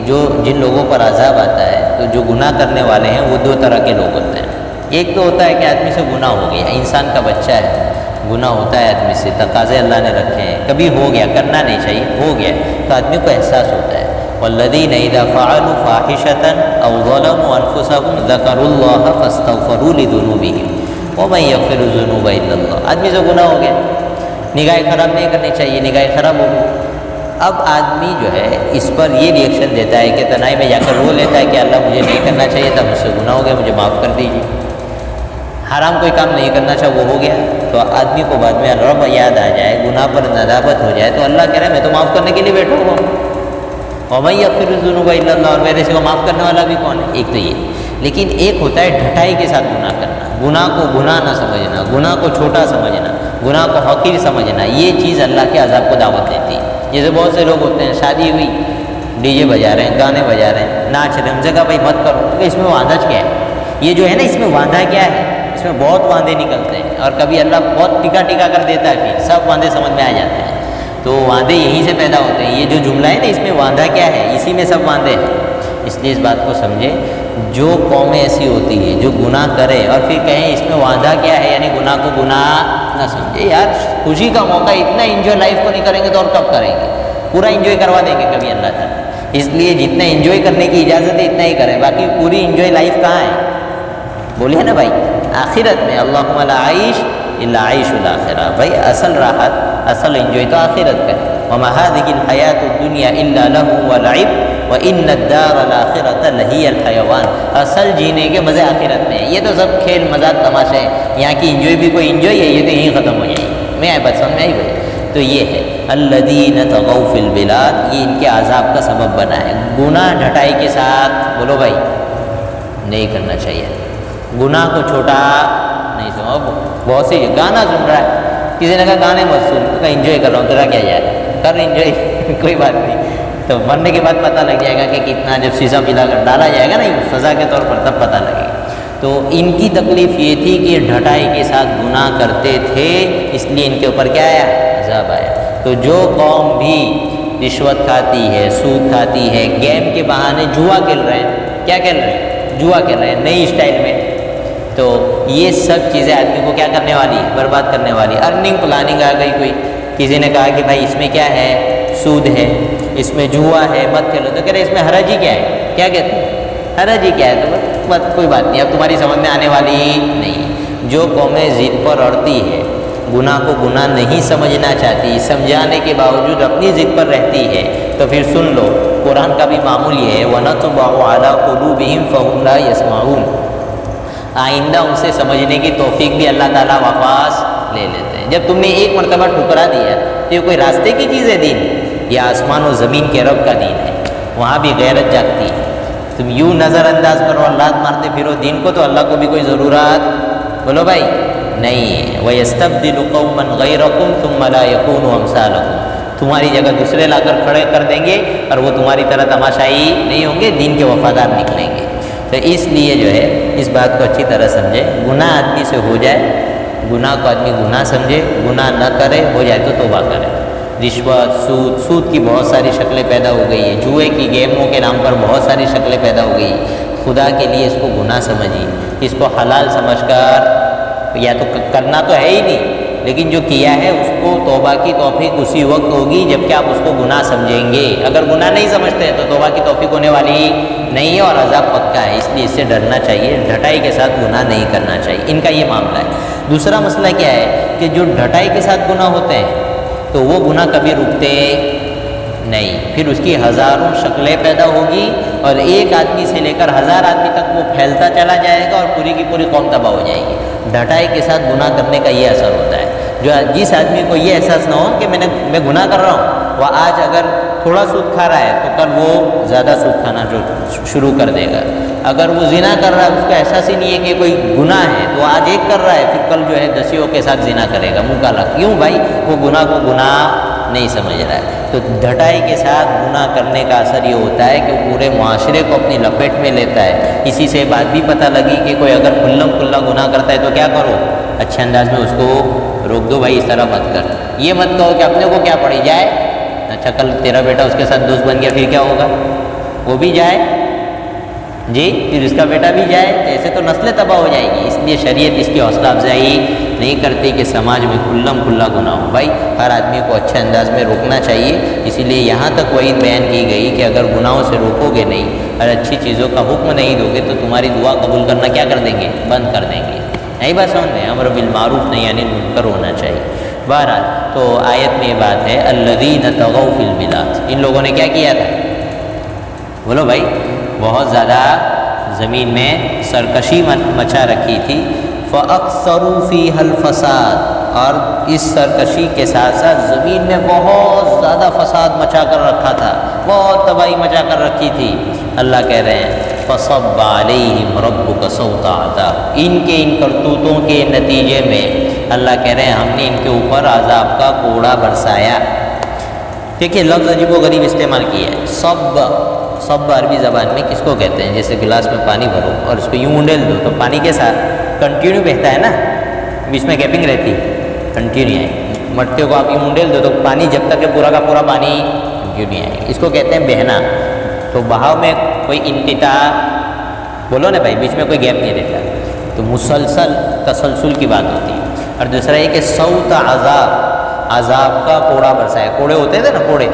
جن لوگوں پر عذاب آتا ہے تو جو گناہ کرنے والے ہیں وہ دو طرح کے لوگ ہوتے ہیں. ایک تو ہوتا ہے کہ آدمی سے گناہ ہو گیا، انسان کا بچہ ہے، گناہ ہوتا ہے آدمی سے، تقاضے اللہ نے رکھے ہیں، کبھی ہو گیا، کرنا نہیں چاہیے، ہو گیا تو آدمی کو احساس ہوتا ہے. والذین اذا فعلوا فاحشۃ او ظلموا انفسهم ذکروا اللہ فاستغفروا لذنوبهم ومن یغفر الذنوب الا اللہ. آدمی سے گناہ ہو گیا، نگاہ خراب نہیں کرنی چاہیے، نگاہ خراب ہو گئی. اب آدمی جو ہے اس پر یہ ریئیکشن دیتا ہے کہ تنہائی میں جا کر رو لیتا ہے کہ اللہ مجھے نہیں کرنا چاہیے تھا، مجھ سے گناہ ہو گیا، مجھے معاف کر دیجیے. حرام کوئی کام نہیں کرنا چاہا، وہ ہو گیا تو آدمی کو بعد میں رب یاد آ جائے، گناہ پر ندامت ہو جائے تو اللہ کہہ رہا ہے میں تو معاف کرنے کے لیے بیٹھا ہوا ہوں. وَمَن يَغْفِرُ الذُّنُوبَ إِلَّا اللَّهُ، اور میرے سوا معاف کرنے والا بھی کون ہے؟ ایک تو یہ. لیکن ایک ہوتا ہے ڈھٹائی کے ساتھ گناہ کرنا، گناہ کو گناہ نہ سمجھنا، گناہ کو چھوٹا سمجھنا، گناہ کو حقیر سمجھنا. یہ چیز اللہ کے عذاب کو دعوت دیتی ہے. جیسے بہت سے لوگ ہوتے ہیں، شادی ہوئی، ڈی جے بجا رہے ہیں، گانے بجا رہے ہیں، ناچ رہے ہیں، ہم سے کہا بھائی مت کرو. تو اس میں وعدہ کیا ہے؟ یہ جو ہے نا اس میں وعدہ کیا ہے؟ اس میں بہت واندے نکلتے ہیں اور کبھی اللہ بہت ٹکا کر دیتا ہے، پھر سب واندے سمجھ میں آ جاتے ہیں. تو واندے یہیں سے پیدا ہوتے ہیں. یہ جو جملہ ہے نا اس میں وعدہ کیا ہے، اسی میں سب واندے ہیں. اس لیے اس بات کو سمجھے، جو قومیں ایسی ہوتی ہیں جو گناہ کرے اور پھر کہیں اس میں وعدہ کیا ہے، یعنی گناہ کو گناہ نہ سمجھے. یار خوشی کا موقع، اتنا انجوائے لائف کو نہیں کریں گے تو اور کب کریں گے؟ پورا انجوائے کروا دیں گے کبھی اللہ تعالیٰ. اس لیے جتنا انجوائے کرنے کی اجازت ہے اتنا ہی کریں، باقی پوری انجوائے لائف کہاں ہے؟ بولیے نا بھائی، آخرت میں. اللہم لا عیش الا عیش الاخرہ. بھائی اصل راحت، اصل انجوائے تو آخرت کا ہے. وما هذه الحیات الدنیا الا لہو ولعب وان الدار الاخرۃ لہی الحیوان. اصل جینے کے مزے آخرت میں ہیں. یہ تو سب کھیل مذاق تماشے ہیں، یہاں کی انجوائے بھی کوئی انجوائے ہے، یہ تو یہیں ختم ہو جائے گی. میں آئے بات سمجھ میں آئی بھائی؟ تو یہ ہے الذین طغوا فی البلاد، یہ ان کے عذاب کا سبب بنا ہے. گناہ ڈھٹائی کے ساتھ، بولو بھائی، نہیں کرنا چاہیے. گناہ کو چھوٹا نہیں سمجھو. بہت سی گانا سن رہا ہے، کسی نے کہا گانے مت سن، تو کہا انجوائے کر رہا ہوں، تیرا کیا جائے، کر انجوائے کوئی بات نہیں. تو مرنے کے بعد پتہ لگ جائے گا کہ کتنا، جب سیسا پلا کر ڈالا جائے گا نا سزا کے طور پر، تب پتہ لگے گا. تو ان کی تکلیف یہ تھی کہ ڈھٹائی کے ساتھ گناہ کرتے تھے، اس لیے ان کے اوپر کیا آیا؟ عذاب آیا. تو جو قوم بھی رشوت کھاتی ہے، سود کھاتی ہے، گیم کے بہانے جوا کھیل رہے ہیں، کیا کھیل رہے ہیں؟ جوا کھیل رہے ہیں نئی اسٹائل میں، تو یہ سب چیزیں آدمی کو کیا کرنے والی ہے؟ برباد کرنے والی. ارننگ پلاننگ آ گئی کوئی، کسی نے کہا کہ بھائی اس میں کیا ہے؟ سود ہے، اس میں جوا ہے، مت کھیلو. تو کہہ رہے اس میں حرج ہی کیا ہے؟ کیا کہتے ہیں؟ حرج ہی کیا ہے؟ تو بس کوئی بات نہیں، اب تمہاری سمجھ میں آنے والی نہیں. جو قومیں ضد پر اڑتی ہے، گناہ کو گناہ نہیں سمجھنا چاہتی، سمجھانے کے باوجود اپنی ضد پر رہتی ہے، تو پھر سن لو قرآن کا بھی معمول یہ ہے وَنَطْبَعُ عَلَىٰ قُلُوبِهِمْ فَهُمْ لَا يَسْمَعُونَ. آئندہ ان سے سمجھنے کی توفیق بھی اللہ تعالیٰ واپس لے لیتے ہیں. جب تم نے ایک مرتبہ ٹھکرا دیا تو یہ کوئی راستے کی چیز ہے دین؟ یہ آسمان و زمین کے رب کا دین ہے، وہاں بھی غیرت جاگتی ہے. تم یوں نظر انداز کرو، اللہ مارتے پھرو دین کو، تو اللہ کو بھی کوئی ضرورت، بولو بھائی، نہیں ہے. وَيَسْتَبْدِلُ قَوْمًا غَيْرَكُمْ ثُمَّ لَا يَكُونُوا أَمْثَالَكُمْ. تمہاری جگہ دوسرے لا کر کھڑے کر دیں گے اور وہ تمہاری طرح تماشائی نہیں ہوں گے، دین کے وفادار نکلیں گے. تو اس لیے جو ہے اس بات کو اچھی طرح سمجھے. گناہ آدمی سے ہو جائے، گناہ کو آدمی گناہ سمجھے، گناہ نہ کرے، ہو جائے تو توبہ کرے. رشوت، سود کی بہت ساری شکلیں پیدا ہو گئی ہے، جوئے کی گیموں کے نام پر بہت ساری شکلیں پیدا ہو گئی. خدا کے لیے اس کو گناہ سمجھیے، اس کو حلال سمجھ کر، یا تو کرنا تو ہے ہی نہیں، لیکن جو کیا ہے اس کو توبہ کی توفیق اسی وقت ہوگی جب کہ آپ اس کو گناہ سمجھیں گے. اگر گناہ نہیں سمجھتے تو توبہ کی توفیق ہونے والی نہیں ہے اور عذاب پکا ہے. اس لیے اس سے ڈرنا چاہیے، ڈھٹائی کے ساتھ گناہ نہیں کرنا چاہیے. ان کا یہ معاملہ ہے. دوسرا مسئلہ کیا ہے کہ جو ڈھٹائی کے ساتھ گناہ ہوتے ہیں تو وہ گناہ کبھی رکتے نہیں، پھر اس کی ہزاروں شکلیں پیدا ہوگی اور ایک آدمی سے لے کر 1000 آدمی تک وہ پھیلتا چلا جائے گا اور پوری کی پوری قوم تباہ ہو جائے گی. ڈھٹائی کے ساتھ گناہ کرنے کا یہ اثر ہوتا ہے. جس آدمی کو یہ احساس نہ ہو کہ میں گناہ کر رہا ہوں، وہ آج اگر تھوڑا سود کھا رہا ہے تو کل وہ زیادہ سود کھانا شروع کر دے گا. اگر وہ زنا کر رہا ہے، اس کا احساس ہی نہیں ہے کہ کوئی گناہ ہے، تو آج ایک کر رہا ہے، پھر کل جو ہے دسیوں کے ساتھ زنا کرے گا، منہ کالا. کیوں بھائی؟ وہ گناہ کو گناہ نہیں سمجھ رہا ہے. تو ڈھٹائی کے ساتھ گناہ کرنے کا اثر یہ ہوتا ہے کہ وہ پورے معاشرے کو اپنی لپیٹ میں لیتا ہے. اسی سے بات بھی پتہ لگی کہ کوئی اگر کھلم کھلا گناہ کرتا ہے تو کیا کرو؟ اچھے انداز میں اس کو روک دو، بھائی اس طرح مت کر. یہ مت کہو کہ اپنے کو کیا پڑی جائے، اچھا کل تیرا بیٹا اس کے ساتھ دوست بن گیا پھر کیا ہوگا، وہ بھی جائے. جی پھر اس کا بیٹا بھی جائے تو ایسے تو نسلیں تباہ ہو جائے گی. اس لیے شریعت اس کی حوصلہ افزائی نہیں کرتی کہ سماج میں کھلم کھلا گناہ ہو. بھائی ہر آدمی کو اچھے انداز میں روکنا چاہیے. اسی لیے یہاں تک وعید بیان کی گئی کہ اگر گناہوں سے روکو گے نہیں اور اچھی چیزوں کا حکم نہیں دو گے تو تمہاری دعا قبول کرنا کیا کر دیں گے؟ بند کر دیں گے. نہیں بات سمجھ میں؟ امر بالمعروف نہیں یعنی منکر ہونا چاہیے. بہرحال تو آیت میں یہ بات ہے الذین طغوا فی البلاد. ان لوگوں نے کیا کیا تھا؟ بولو بھائی. بہت زیادہ زمین میں سرکشی مچا رکھی تھی. فَأَكْثَرُوا فِيهَا الْفَسَادَ. اور اس سرکشی کے ساتھ ساتھ زمین میں بہت زیادہ فساد مچا کر رکھا تھا, بہت تباہی مچا کر رکھی تھی. اللہ کہہ رہے ہیں فَصَبَّ عَلَيْهِمْ رَبُّكَ صَوْتَ عَذَابٍ. ان کرتوتوں کے نتیجے میں اللہ کہہ رہے ہیں ہم نے ان کے اوپر عذاب کا کوڑا برسایا. دیکھیے لفظ عجیب و غریب استعمال کیا ہے. صب عربی زبان میں کس کو کہتے ہیں؟ جیسے گلاس میں پانی بھرو اور اس کو یوں اونڈیل دو تو پانی کے ساتھ کنٹینیو بہتا ہے نا, بیچ میں گیپنگ رہتی, کنٹینیو ہے. مٹکے کو آپ یوں اونڈیل دو تو پانی جب تک کہ پورا کا پورا پانی کنٹینیو ہے, اس کو کہتے ہیں بہنا. تو بہاؤ میں کوئی انقطاع بولو نا بھائی, بیچ میں کوئی گیپ نہیں رہتا, تو مسلسل تسلسل کی بات ہوتی ہے. اور دوسرا یہ کہ صوت عذاب کا کوڑا برسایا. کوڑے ہوتے تھے نا کوڑے,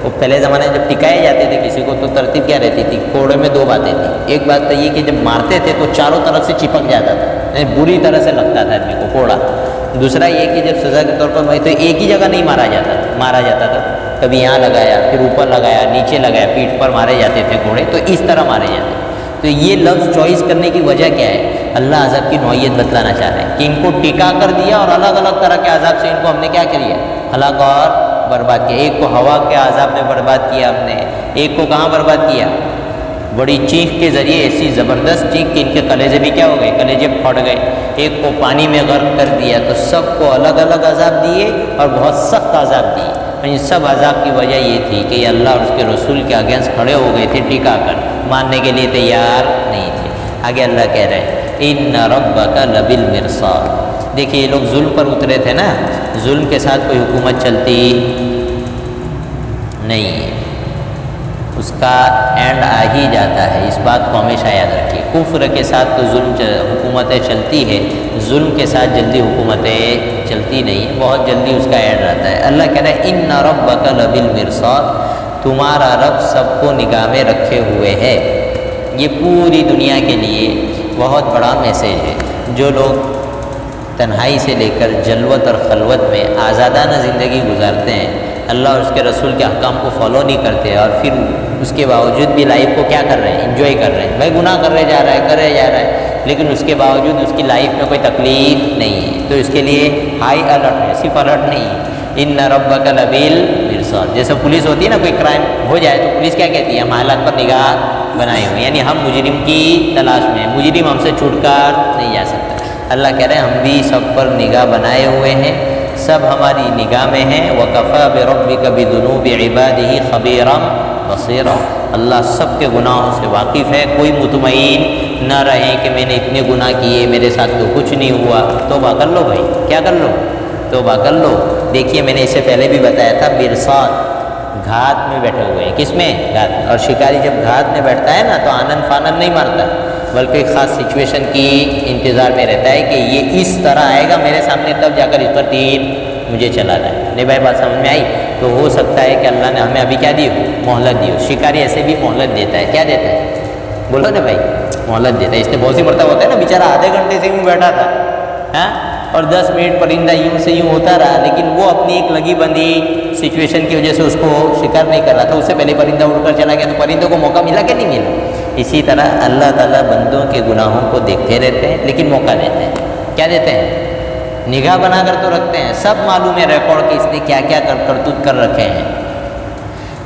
وہ پہلے زمانے میں جب ٹکائے جاتے تھے کسی کو تو ترتیب کیا رہتی تھی؟ کوڑے میں دو باتیں تھیں. ایک بات تو یہ کہ جب مارتے تھے تو چاروں طرف سے چپک جاتا تھا, یعنی بری طرح سے لگتا تھا آدمی کو کوڑا. دوسرا یہ کہ جب سزا کے طور پر تو ایک ہی جگہ نہیں مارا جاتا تھا, کبھی یہاں لگایا, پھر اوپر لگایا, نیچے لگایا, پیٹھ پر مارے جاتے تھے کوڑے, تو اس طرح مارے جاتے. تو یہ لفظ چوائس کرنے کی وجہ کیا ہے؟ اللہ عذاب کی نوعیت بتلانا چاہ رہے ہیں کہ ان کو ٹکا کر دیا اور الگ الگ طرح کے عذاب سے ان کو ہم نے کیا کیا؟ ہلاک اور برباد کیا. ایک کو ہوا کے عذاب میں برباد کیا ہم نے, ایک کو کہاں برباد کیا؟ بڑی چیخ کے ذریعے, ایسی زبردست چیخ کہ ان کے کلیجے بھی کیا ہو گئے؟ کلیجے پھٹ گئے. ایک کو پانی میں غرق کر دیا. تو سب کو الگ الگ عذاب دیے اور بہت سخت عذاب دیے. ان سب عذاب کی وجہ یہ تھی کہ یہ اللہ اور اس کے رسول کے اگینسٹ کھڑے ہو گئے تھے, ٹکا کر ماننے کے لیے تیار نہیں تھے. آگے اللہ کہہ رہے ہیں ان ربک لبالمرصاد. دیکھیے یہ لوگ ظلم پر اترے تھے نا, ظلم کے ساتھ کوئی حکومت چلتی نہیں ہے, اس کا اینڈ آ ہی جاتا ہے. اس بات کو ہمیشہ یاد رکھیے. کفر کے ساتھ تو ظلم حکومتیں چلتی ہے, ظلم کے ساتھ جلدی حکومتیں چلتی نہیں, بہت جلدی اس کا اینڈ رہتا ہے. اللہ کہہ رہا ہے ان ربک لبالمرصاد. تمہارا رب سب کو نگاہ میں رکھے ہوئے ہے. یہ پوری دنیا کے لیے بہت بڑا میسیج ہے. جو لوگ تنہائی سے لے کر جلوت اور خلوت میں آزادانہ زندگی گزارتے ہیں, اللہ اور اس کے رسول کے احکام کو فالو نہیں کرتے اور پھر اس کے باوجود بھی لائف کو کیا کر رہے ہیں؟ انجوائے کر رہے ہیں. بھائی گناہ کرے جا رہا ہے لیکن اس کے باوجود اس کی لائف میں کوئی تکلیف نہیں ہے, تو اس کے لیے ہائی الرٹ ہے, صرف الرٹ نہیں ہے. ان ربک لبالمرصاد. جیسے پولیس ہوتی ہے نا, کوئی کرائم ہو جائے تو پولیس کیا کہتی ہے؟ ہم حالات پر نگاہ بنائے ہوئے, یعنی ہم مجرم کی تلاش میں ہیں, مجرم ہم سے چھوٹ کر نہیں جا سکتا. اللہ کہہ رہے ہیں ہم بھی سب پر نگاہ بنائے ہوئے ہیں, سب ہماری نگاہ میں ہیں. وَكَفَى بِرَبِّكَ بِذُنُوبِ عِبَادِهِ خَبِيرًا بَصِيرًا. اللہ سب کے گناہوں سے واقف ہے. کوئی مطمئن نہ رہے کہ میں نے اتنے گناہ کیے, میرے ساتھ تو کچھ نہیں ہوا. توبہ کر لو بھائی, کیا کر لو؟ توبہ کر لو. دیکھیے میں نے اس سے پہلے بھی بتایا تھا, برسات گھات میں بیٹھے ہوئے ہیں. کس میں؟ گھات. اور شکاری جب گھات میں بیٹھتا ہے نا تو آنن فانن نہیں مارتا, بلکہ ایک خاص سچویشن کی انتظار میں رہتا ہے کہ یہ اس طرح آئے گا میرے سامنے, تب جا کر اس پر تیر مجھے چلانا ہے. نہیں بھائی بات سمجھ میں آئی؟ تو ہو سکتا ہے کہ اللہ نے ہمیں ابھی کیا دی ہو؟ مہلت دی ہو. شکاری ایسے بھی مہلت دیتا ہے. کیا دیتا ہے؟ بولو نا بھائی, مہلت دیتا ہے. اس نے بہت سی مرتبہ ہوتا ہے نا, بیچارہ آدھے گھنٹے سے یوں بیٹھا تھا اور 10 منٹ پرندہ یوں سے یوں ہوتا رہا, لیکن وہ اپنی ایک لگی بندی سچویشن کی وجہ سے اس کو شکار نہیں کر رہا تھا. اس سے پہلے پرندہ اڑ کر چلا گیا تو پرندوں کو موقع ملا کہ نہیں ملا؟ اسی طرح اللہ تعالیٰ بندوں کے گناہوں کو دیکھتے رہتے ہیں لیکن موقع دیتے ہیں. کیا دیتے ہیں؟ نگاہ بنا کر تو رکھتے ہیں, سب معلوم ہے ریکارڈ کہ اس نے کیا کیا کرتوت کر رکھے ہیں,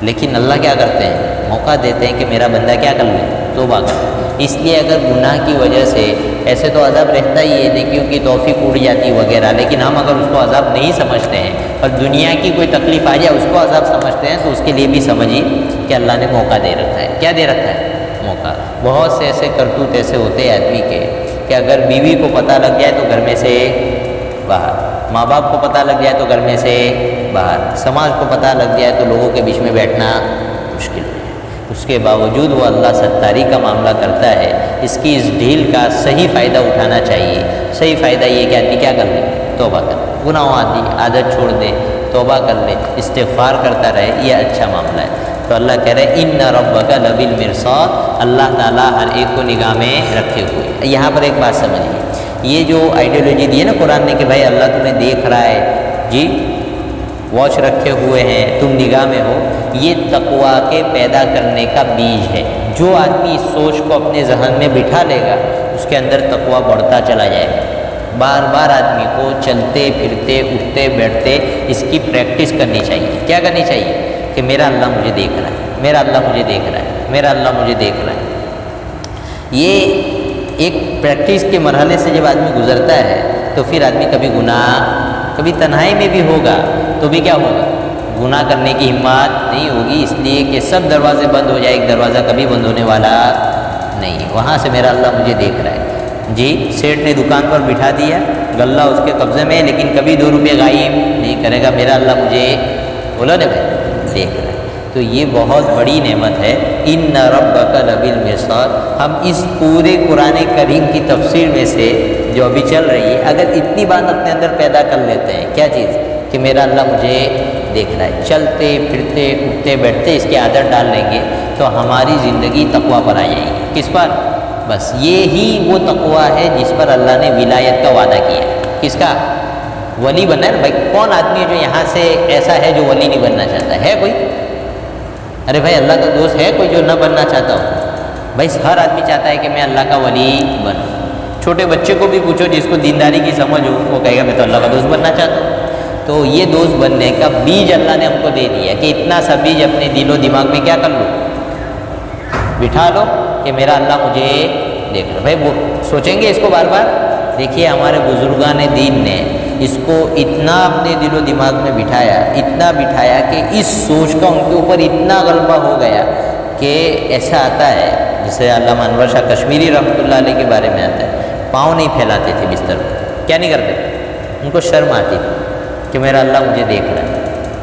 لیکن اللہ کیا کرتے ہیں؟ موقع دیتے ہیں کہ میرا بندہ کیا کر لے, توبہ کر. اس لیے اگر گناہ کی وجہ سے ایسے تو عذاب رہتا ہی ہے, نیکیوں کی توفیق اڑ جاتی وغیرہ, لیکن ہم اگر اس کو عذاب نہیں سمجھتے ہیں اور دنیا کی کوئی تکلیف آ جائے اس کو عذاب سمجھتے ہیں, تو اس کے لیے بھی سمجھیے کہ اللہ نے موقع دے رکھا ہے. کیا دے رکھا ہے؟ موقع. بہت سے ایسے کرتوت ایسے ہوتے ہیں آدمی کے کہ اگر بیوی کو پتہ لگ جائے تو گھر میں سے باہر, ماں باپ کو پتہ لگ جائے تو گھر میں سے باہر, سماج کو پتہ لگ جائے تو لوگوں کے بیچ میں بیٹھنا مشکل ہے. اس کے باوجود وہ اللہ ستاری کا معاملہ کرتا ہے، اس کی اس ڈھیل کا صحیح فائدہ اٹھانا چاہیے۔ صحیح فائدہ یہ کہ آدمی کیا کر لے؟ توبہ کر لے، گناہوں آدمی عادت چھوڑ دے، توبہ کر لے، استغفار کرتا رہے، یہ اچھا معاملہ ہے۔ تو اللہ کہہ رہے ہیں ان ربک لبالمرصاد، اللہ تعالیٰ ہر ایک کو نگاہ میں رکھے ہوئے۔ یہاں پر ایک بات سمجھیے، یہ جو آئیڈیالوجی دی ہے نا قرآن نے کہ بھائی اللہ تمہیں دیکھ رہا ہے، جی واچ رکھے ہوئے ہیں، تم نگاہ میں ہو، یہ تقویٰ کے پیدا کرنے کا بیج ہے۔ جو آدمی اس سوچ کو اپنے ذہن میں بٹھا لے گا اس کے اندر تقویٰ بڑھتا چلا جائے گا۔ بار بار آدمی کو چلتے پھرتے اٹھتے بیٹھتے اس کی پریکٹس کرنی چاہیے۔ کیا کرنی چاہیے؟ کہ میرا اللہ مجھے دیکھ رہا ہے، میرا اللہ مجھے دیکھ رہا ہے، میرا اللہ مجھے دیکھ رہا ہے۔ یہ ایک پریکٹس کے مرحلے سے جب آدمی گزرتا ہے تو پھر آدمی کبھی گناہ، کبھی تنہائی میں بھی ہوگا تو بھی کیا ہوگا؟ گناہ کرنے کی ہمت نہیں ہوگی، اس لیے کہ سب دروازے بند ہو جائے، ایک دروازہ کبھی بند ہونے والا نہیں، وہاں سے میرا اللہ مجھے دیکھ رہا ہے۔ جی سیٹ نے دکان پر بٹھا دیا، غلہ اس کے قبضے میں، لیکن کبھی 2 روپے غائب نہیں کرے گا، میرا اللہ مجھے بولا نا بھائی دیکھ رہا ہے۔ تو یہ بہت بڑی نعمت ہے، ان ربک لبالمرصاد۔ ہم اس پورے قرآن کریم کی تفسیر میں سے جو ابھی چل رہی ہے، اگر اتنی بات اپنے اندر پیدا کر لیتے ہیں، کیا چیز؟ کہ میرا اللہ مجھے دیکھ رہا ہے، چلتے پھرتے اٹھتے بیٹھتے اس کی عادت ڈال لیں گے تو ہماری زندگی تقویٰ پر آ جائے گی۔ کس پر؟ بس یہی وہ تقویٰ ہے جس پر اللہ نے ولایت کا وعدہ کیا ہے۔ کس کا؟ ولی بننا ہے۔ بھائی کون آدمی ہے جو یہاں سے ایسا ہے جو ولی نہیں بننا چاہتا ہے؟ کوئی؟ ارے بھائی اللہ کا دوست ہے کوئی جو نہ بننا چاہتا ہو؟ بھائی ہر آدمی چاہتا ہے کہ میں اللہ کا ولی بنوں۔ چھوٹے بچے کو بھی پوچھو جس کو دینداری کی سمجھ ہو، وہ کہے گا میں تو اللہ کا دوست بننا چاہتا ہوں۔ تو یہ دوست بننے کا بیج اللہ نے ہم کو دے دیا کہ اتنا سا بیج اپنے دل و دماغ میں کیا کر لو؟ بٹھا لو کہ میرا اللہ مجھے دیکھ لو۔ بھائی وہ سوچیں گے اس کو بار بار؟ دیکھیے ہمارے بزرگان دین نے اس کو اتنا اپنے دل و دماغ میں بٹھایا، اتنا بٹھایا کہ اس سوچ کا ان کے اوپر اتنا غلبہ ہو گیا کہ ایسا آتا ہے، جسے علامہ انور شاہ کشمیری رحمۃ اللہ علیہ کے بارے میں آتا ہے، پاؤں نہیں پھیلاتے تھے بستر پر۔ کیا نہیں کرتے؟ ان کو شرم آتی تھی کہ میرا اللہ مجھے دیکھ رہا ہے۔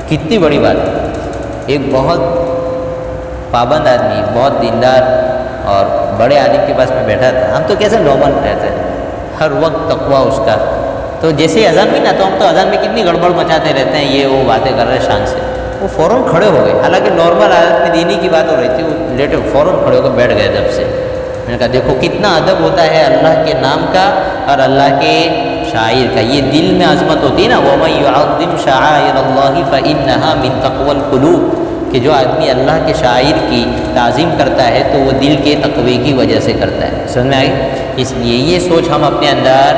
کتنی بڑی بات ہے۔ ایک بہت پابند آدمی، بہت دیندار اور بڑے عالم کے پاس میں بیٹھا تھا۔ ہم تو کیسے نارمل رہتے ہیں، ہر وقت تقویٰ اس کا، تو جیسے اذان بھی نہ تو ہم تو اذان میں کتنی گڑبڑ مچاتے رہتے ہیں، یہ وہ باتیں کر رہے شان سے، وہ فوراً کھڑے ہو گئے، حالانکہ نارمل حالت میں دینی کی بات ہو رہی تھی، وہ لیٹے فوراً کھڑے ہو کے بیٹھ گئے ادب سے۔ میں نے کہا دیکھو کتنا ادب ہوتا ہے اللہ کے نام کا اور اللہ کے شاعر کا، یہ دل میں عظمت ہوتی ہے نا، وَمَن يُعَظِّمْ شَعَائِرَ اللَّهِ فَإِنَّهَا مِن تَقْوَى الْقُلُوبِ، کہ جو آدمی اللہ کے شاعر کی تعظیم کرتا ہے تو وہ دل کے تقوی کی وجہ سے کرتا ہے۔ سمجھ میں آئی؟ اس لیے یہ سوچ ہم اپنے اندر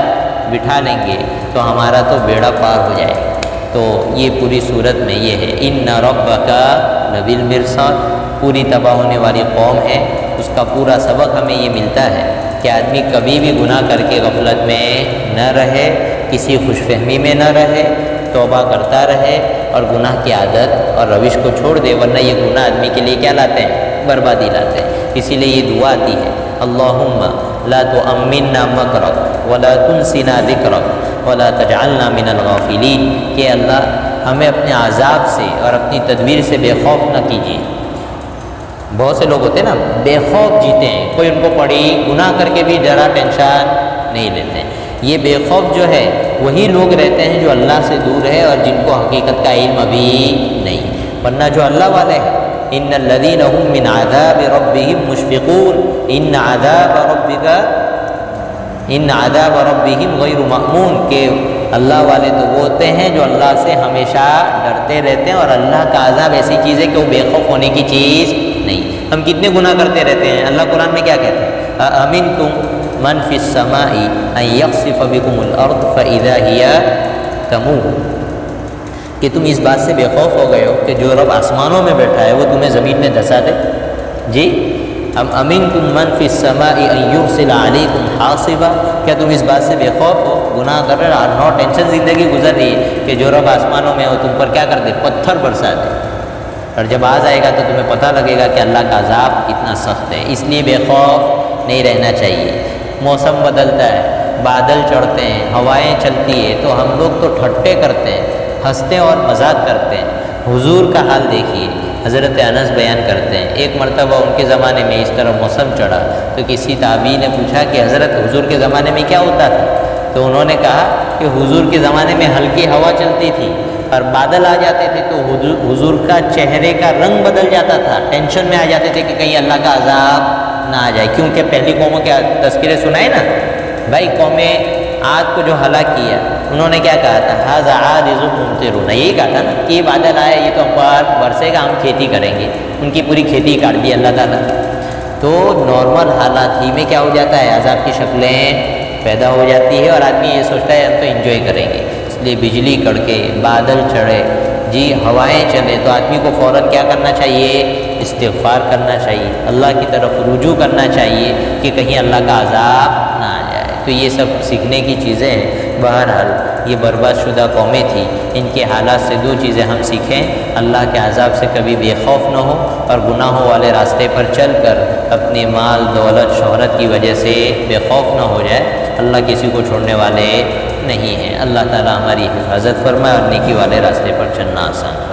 بٹھا لیں گے تو ہمارا تو بیڑا پار ہو جائے گا۔ تو یہ پوری صورت میں یہ ہے ان ربک لبالمرصاد، پوری تباہ ہونے والی قوم ہے، اس کا پورا سبق ہمیں یہ ملتا ہے کہ آدمی کبھی بھی گناہ کر کے غفلت میں نہ رہے، کسی خوش فہمی میں نہ رہے، توبہ کرتا رہے اور گناہ کی عادت اور روش کو چھوڑ دے، ورنہ یہ گناہ آدمی کے لیے کیا لاتے ہیں؟ بربادی لاتے ہیں۔ اسی لیے یہ دعا آتی ہے اللہم لا تؤمنا مکرک ولا تنسنا ذکرک ولا تجعلنا من الغافلین، کہ اللہ ہمیں اپنے عذاب سے اور اپنی تدبیر سے بے خوف نہ کیجیے۔ بہت سے لوگ ہوتے ہیں نا بے خوف جیتے ہیں، کوئی ان کو پڑی گناہ کر کے بھی ذرا ٹینشن نہیں لیتے ہیں۔ یہ بے خوف جو ہے وہی لوگ رہتے ہیں جو اللہ سے دور ہے اور جن کو حقیقت کا علم ابھی نہیں، ورنہ جو اللہ والے ہیں ان الذین هم من عذاب ربهم مشفقون ان عذاب ربهم غیر مأمون، کہ اللہ والے تو وہ ہوتے ہیں جو اللہ سے ہمیشہ ڈرتے رہتے ہیں، اور اللہ کا عذاب ایسی چیز ہے کہ وہ بے خوف ہونے کی چیز نہیں۔ ہم کتنے گناہ کرتے رہتے ہیں، اللہ قرآن میں کیا کہتے ہیں اَأَمِنْتُمْ من فی السماء ان یخسف بکم الارض فاذا ہی تمور، کہ تم اس بات سے بے خوف ہو گئے ہو کہ جو رب آسمانوں میں بیٹھا ہے وہ تمہیں زمین میں دھسا دے۔ جی ام امنتم من فی السماء ان یرسل علیکم حاصبا، کیا تم اس بات سے بے خوف ہو، گناہ کر رہے اور نو ٹینشن زندگی گزر رہی ہے کہ جو رب آسمانوں میں ہو تم پر کیا کر دے؟ پتھر برسا دے، اور جب آ جائے گا تو تمہیں پتہ لگے گا کہ اللہ کا عذاب کتنا سخت ہے۔ اس لیے بے خوف نہیں رہنا چاہیے۔ موسم بدلتا ہے، بادل چڑھتے ہیں، ہوائیں چلتی ہے تو ہم لوگ تو ٹھٹے کرتے ہیں، ہنستے اور مذاق کرتے ہیں۔ حضور کا حال دیکھیے، حضرت انس بیان کرتے ہیں ایک مرتبہ ان کے زمانے میں اس طرح موسم چڑھا تو کسی تابعی نے پوچھا کہ حضرت حضور کے زمانے میں کیا ہوتا تھا؟ تو انہوں نے کہا کہ حضور کے زمانے میں ہلکی ہوا چلتی تھی اور بادل آ جاتے تھے تو حضور کا چہرے کا رنگ بدل جاتا تھا، ٹینشن میں آ جاتے تھے کہ کہیں اللہ کا عذاب نہ آ جائے، کیونکہ پہلی قوموں کے تذکرے سنائے نا بھائی، قوم عاد کو جو ہلاک کیا انہوں نے کیا کہا تھا؟ ھذا عارض ممطرنا، یہی کہا تھا نا کہ یہ بادل آیا یہ تو برسے گا، ہم کھیتی کریں گے، ان کی پوری کھیتی کاٹ دی اللہ تعالیٰ۔ تو نارمل حالات ہی میں کیا ہو جاتا ہے، عذاب کی شکلیں پیدا ہو جاتی ہے اور آدمی یہ سوچتا ہے ہم تو انجوائے کریں گے، اس لیے بجلی کڑکے، بادل چڑھے، جی ہوائیں چلیں تو آدمی کو فوراً کیا کرنا چاہیے؟ استغفار کرنا چاہیے، اللہ کی طرف رجوع کرنا چاہیے کہ کہیں اللہ کا عذاب نہ آ جائے۔ تو یہ سب سیکھنے کی چیزیں ہیں۔ بہرحال یہ برباد شدہ قومیں تھیں، ان کے حالات سے دو چیزیں ہم سیکھیں، اللہ کے عذاب سے کبھی بے خوف نہ ہو اور گناہوں والے راستے پر چل کر اپنے مال دولت شہرت کی وجہ سے بے خوف نہ ہو جائے۔ اللہ کسی کو چھوڑنے والے نہیں ہیں۔ اللہ تعالی ہماری حفاظت فرمائے اور نیکی والے راستے پر چلنا آسان